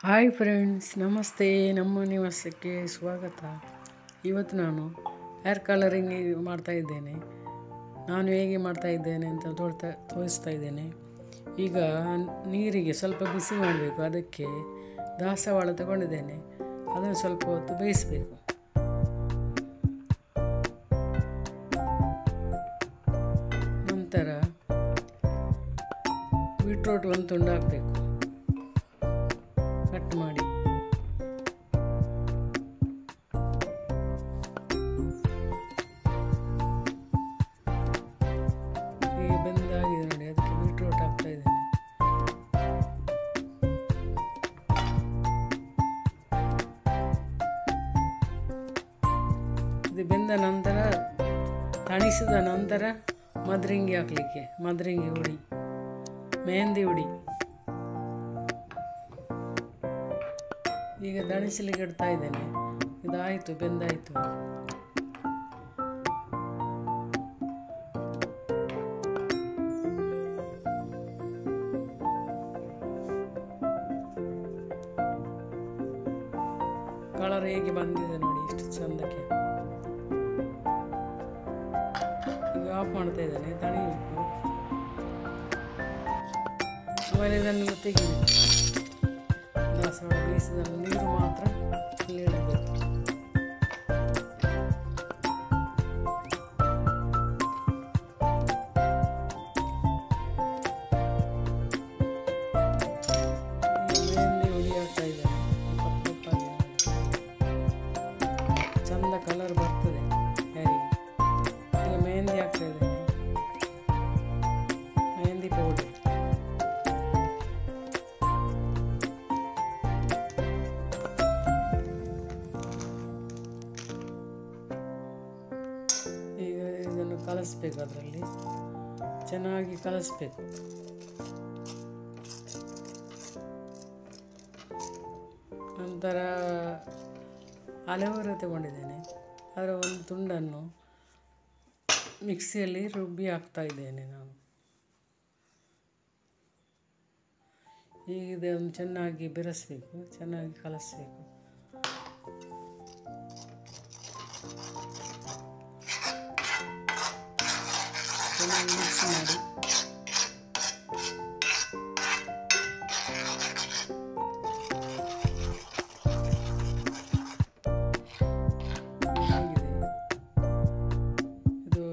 Hi friends, ನಮಸ್ತೆ. ನಮ್ಮ ನಿವಾಸಕ್ಕೆ ಸ್ವಾಗತ. ಇವತ್ತು ನಾನು ಹೇರ್ ಕಲರಿಂಗ್ ಮಾಡ್ತಾಯಿದ್ದೇನೆ. ನಾನು ಹೇಗೆ ಮಾಡ್ತಾಯಿದ್ದೇನೆ ಅಂತ ತೋರಿಸ್ತಾ ಇದ್ದೇನೆ. ಈಗ ನೀರಿಗೆ ಸ್ವಲ್ಪ ಬಿಸಿ ಮಾಡಬೇಕು. ಅದಕ್ಕೆ ದಾಸವಾಳ ತಗೊಂಡಿದ್ದೇನೆ. ಅದನ್ನು ಸ್ವಲ್ಪ ಹೊತ್ತು ಬೇಯಿಸಬೇಕು. ನಂತರ ಬೀಟ್ರೋಟ್ ಒಂದು ತುಂಡು ಹಾಕಬೇಕು, ಕಟ್ ಮಾಡಿ. ಈಗ ಬೆಂದಾಗಿದೆ ನೋಡಿ, ಅದಕ್ಕೆ ಬೀಟ್ರೋಟ್ ಹಾಕ್ತಾ ಇದ್ದೇನೆ. ಇದು ಬೆಂದ ನಂತರ, ತಣಿಸಿದ ನಂತರ ಮದರಂಗಿ ಹಾಕಲಿಕ್ಕೆ, ಮದರಂಗಿ ಹುಡಿ, ಮೆಹಂದಿ ಹುಡಿ. ಈಗ ದಣಿಸಲಿಕ್ಕೆ ಇಡ್ತಾ ಇದ್ದೇನೆ. ಇದಾಯಿತು, ಬೆಂದಾಯಿತು. ಕಲರ್ ಹೇಗೆ ಬಂದಿದೆ ನೋಡಿ, ಇಷ್ಟು ಚಂದಕ್ಕೆ. ಈಗ ಆಫ್ ಮಾಡ್ತಾ ಇದ್ದೇನೆ, ತಣಿಬೇಕು. ಆಮೇಲೆ ಇದನ್ನೆಲ್ಲ ತೆಗಿಬೇಕು. ದಾಸವಾಳ ಬೇಯಿಸಿದ ನೀರು ಮಾತ್ರ ಇಲ್ಲಿ ಇಡಬೇಕು. ಮೆಹಂದಿ ಹುಡಿ ಹಾಕ್ತಾ ಇದ್ದೇನೆ. ಚಂದ ಕಲರ್ ಬರ್ತದೆ ಹೇರಿಗೆ. ಈಗ ಮೆಹಂದಿ ಹಾಕ್ತಾ ಇದ್ದೇನೆ, ಮೆಹಂದಿ ಪೌಡರ್. ಈಗ ಇದನ್ನು ಕಲಿಸ್ಬೇಕು, ಅದರಲ್ಲಿ ಚೆನ್ನಾಗಿ ಕಲಿಸ್ಬೇಕು. ನಂತರ ಅಲೋವೆರಾ ತಗೊಂಡಿದ್ದೇನೆ. ಅದರ ಒಂದು ತುಂಡನ್ನು ಮಿಕ್ಸಿಯಲ್ಲಿ ರುಬ್ಬಿ ಹಾಕ್ತಾ ಇದ್ದೇನೆ ನಾನು. ಈಗ ಇದನ್ನು ಚೆನ್ನಾಗಿ ಬೆರೆಸಬೇಕು, ಚೆನ್ನಾಗಿ ಕಲಿಸ್ಬೇಕು. ಚೆನ್ನಾಗಿ ಮಿಕ್ಸ್ ಮಾಡಿ ಇದು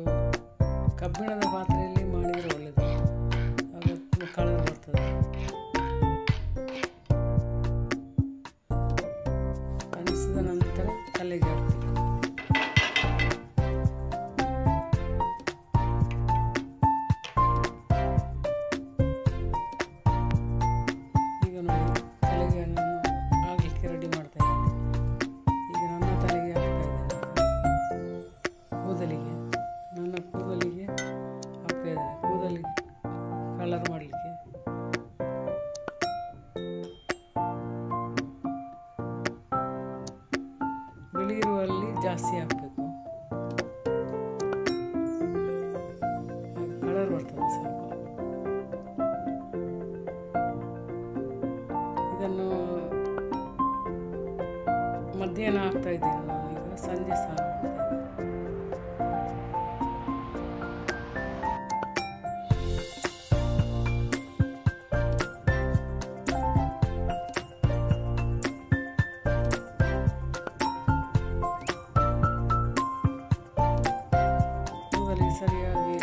ಕಬ್ಬಿಣದ ಪಾತ್ರೆಯಲ್ಲಿ ಮಾಡಿದರೆ ಒಳ್ಳೆಯದು, ಆಗ ಕಲರ್ ಬರ್ತದೆ. ತಣಿಸಿದ ನಂತರ ತಲೆಗೆ ಹಾಕ್ಬೇಕು. ಈಗ ನೋಡಿ, ತಲೆಗೆ ನಾನು ಆಗಲಿಕ್ಕೆ ರೆಡಿ ಮಾಡ್ತಾ ಇದ್ದೇನೆ. ಈಗ ನನ್ನ ತಲೆಗೆ ಹಾಕ್ತಾ ಇದ್ದೇನೆ. ಕೂದಲಿಗೆ, ನನ್ನ ಕೂದಲಿಗೆ ಹಾಕ್ತಾ ಇದ್ದೇನೆ. ಕೂದಲಿಗೆ ಕಲರ್ ಮಾಡಲಿಕ್ಕೆ ಬಿಳಿ ಇರುವಲ್ಲಿ ಜಾಸ್ತಿ ಹಾಕಬೇಕು, ಕಲರ್ ಬರ್ತದೆ ಸ್ವಲ್ಪ. ಇದನ್ನು ಮಧ್ಯಾಹ್ನ ಹಾಕ್ತಾ ಇದ್ದೀನಿ ನಾನು. ಈಗ ಸಂಜೆ ಸ್ನಾನ ಮಾಡ್ತಾ ಇದ್ದೀನಿ. ಕೂದಲಿಗೆ ಸರಿಯಾಗಿ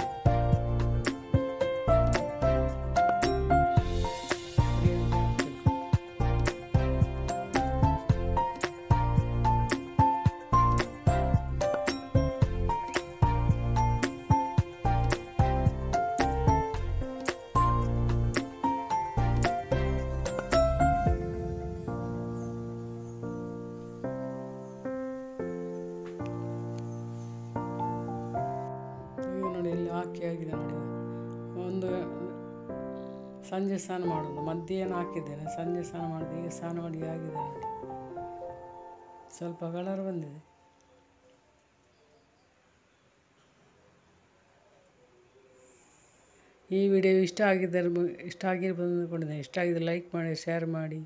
ನೋಡಿ, ಇಲ್ಲಿ ಹಾಕಿ ಆಗಿದೆ ನೋಡಿ. ಒಂದು ಸಂಜೆ ಸ್ನಾನ ಮಾಡೋದು, ಮಧ್ಯಾಹ್ನ ಹಾಕಿದ್ದೇನೆ, ಸಂಜೆ ಸ್ನಾನ ಮಾಡಿದೆ. ಈಗ ಸ್ನಾನ ಮಾಡಿ ಆಗಿದೆ ನೋಡಿ, ಸ್ವಲ್ಪ ಕಲರ್ ಬಂದಿದೆ. ಈ ವಿಡಿಯೋ ಇಷ್ಟ ಆಗಿರ್ಬೋದು ಅಂದ್ಕೊಂಡಿದ್ದೇನೆ. ಇಷ್ಟ ಆಗಿದ್ರೆ ಲೈಕ್ ಮಾಡಿ, ಶೇರ್ ಮಾಡಿ.